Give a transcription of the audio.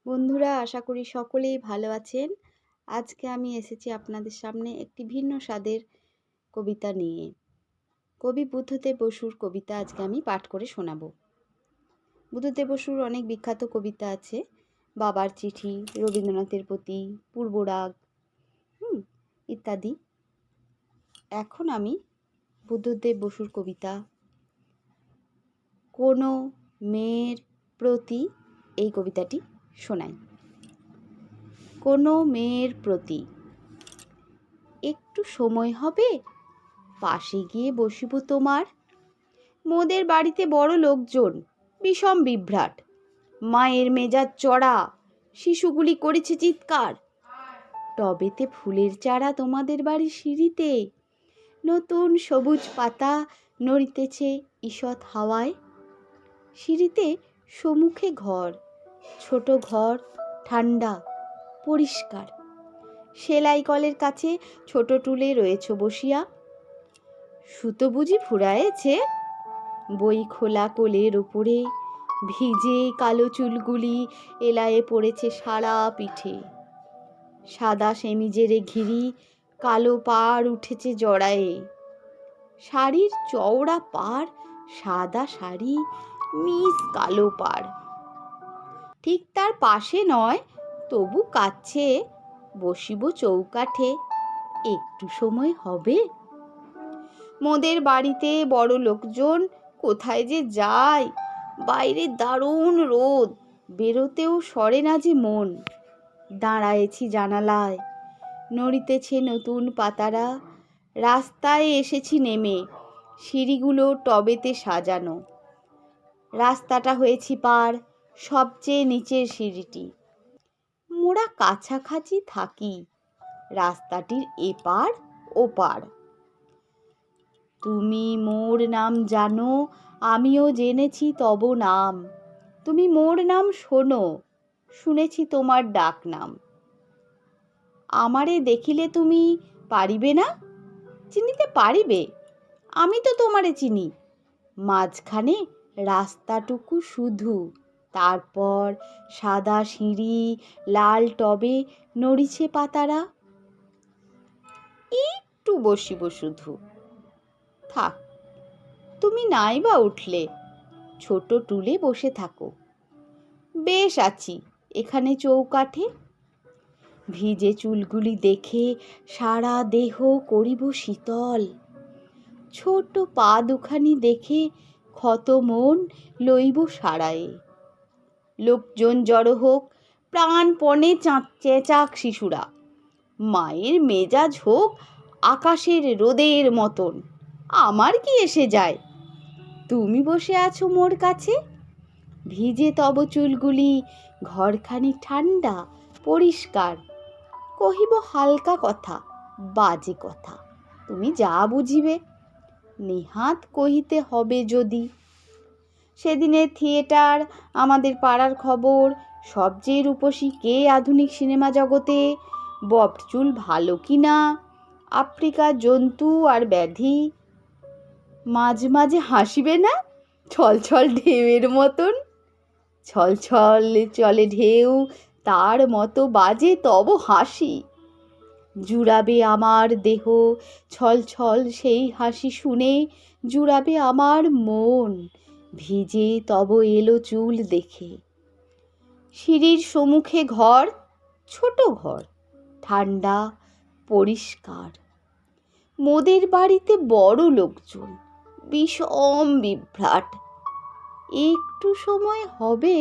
বন্ধুরা, আশা করি সকলেই ভালো আছেন। আজকে আমি এসেছি আপনাদের সামনে একটি ভিন্ন স্বাদের কবিতা নিয়ে। কবি বুদ্ধদেব বসুর কবিতা আজকে আমি পাঠ করে শোনাবো। বুদ্ধদেব বসুর অনেক বিখ্যাত কবিতা আছে। বাবার চিঠি, রবীন্দ্রনাথের প্রতি, পূর্বরাগ ইত্যাদি। এখন আমি বুদ্ধদেব বসুর কবিতা কোনো মেয়ের প্রতি এই কবিতাটি শোনাই। কোনো মেয়ের প্রতি একটু সময় হবে, পাশে গিয়ে বসিব তোমার। মোদের বাড়িতে বড় লোকজন, বিষম বিভ্রাট, মায়ের মেজাজ চড়া, শিশুগুলি করেছে চিৎকার। টবেতে ফুলের চারা তোমাদের বাড়ির সিঁড়িতে, নতুন সবুজ পাতা নড়িতেছে ঈষৎ হাওয়ায়। সিঁড়িতে সম্মুখে ঘর, ছোট ঘর, ঠান্ডা পরিষ্কার। সেলাই কলের কাছে ছোট টুলে রয়েছ বসিয়া। সুতো বুঝি ফুরায়েছে, বই খোলা কোলের ওপরে, ভিজে কালো চুলগুলি এলায়ে পড়েছে সারা পিঠে। সাদা সেমিজেরে ঘিরি, কালো পাড় উঠেছে জড়ায়ে। শাড়ির চওড়া পাড়, সাদা শাড়ি, মিস কালো পাড়। ঠিক তার পাশে নয়, তবু কাছে বসিব চৌকাঠে, একটু সময় হবে। মোদের বাড়িতে বড় লোকজন, কোথায় যে যায়, বাইরে দারুণ রোদ, বেরোতেও সরে না যে মন। দাঁড়ায়েছি জানালায়, নড়িতেছে নতুন পাতারা, রাস্তায় এসেছি নেমে, সিঁড়িগুলো টবেতে সাজানো। রাস্তাটা হয়েছি পার, সবচেয়ে নিচের সিঁড়িটি। মোরা কাছাকাছি থাকি, রাস্তাটির এপার ওপার। তুমি মোর নাম জানো, আমিও জেনেছি তব নাম। তুমি মোর নাম শোনো, শুনেছি তোমার ডাক নাম। আমারে দেখিলে তুমি পারিবে না, চিনিতে পারিবে, আমি তো তোমারে চিনি। মাঝখানে রাস্তাটুকু শুধু, তারপর সাদা সিঁড়ি, লাল টবে নড়িছে পাতারা। একটু বসিব শুধু, থাক, তুমি নাই বা উঠলে, ছোট টুলে বসে থাকো। বেশ আছি এখানে চৌকাঠে, ভিজে চুলগুলি দেখে সারা দেহ করিব শীতল। ছোট পা দুখানি দেখে ক্ষত মন লইব সারায়ে। লোকজন জড়ো হোক, প্রাণপণে চেঁচাক শিশুরা, মায়ের মেজাজ হোক আকাশের রোদের মতন, আমার কি এসে যায়। তুমি বসে আছো মোর কাছে, ভিজে তব চুলগুলি, ঘরখানি ঠান্ডা পরিষ্কার। কহিব হালকা কথা, বাজে কথা, তুমি যা বুঝিবে, নেহাত কহিতে হবে যদি। সেদিনের থিয়েটার, আমাদের পাড়ার খবর, সবচেয়ে রূপসী কে আধুনিক সিনেমা জগতে, বব চুল ভালো কি না, আফ্রিকার জন্তু আর ব্যাধি। মাঝে মাঝে হাসিবে না, ছলছল ঢেউয়ের মতন। ছলছল চলে ঢেউ, তার মতো বাজে তব হাসি। জুড়াবে আমার দেহ, ছলছল সেই হাসি শুনে জুড়াবে আমার মন, ভিজে তব এলো চুল দেখে। সিঁড়ির সম্মুখে ঘর, ছোট ঘর, ঠান্ডা পরিষ্কার। মোদের বাড়িতে বড় লোকজন, বিষম বিভ্রাট, একটু সময় হবে,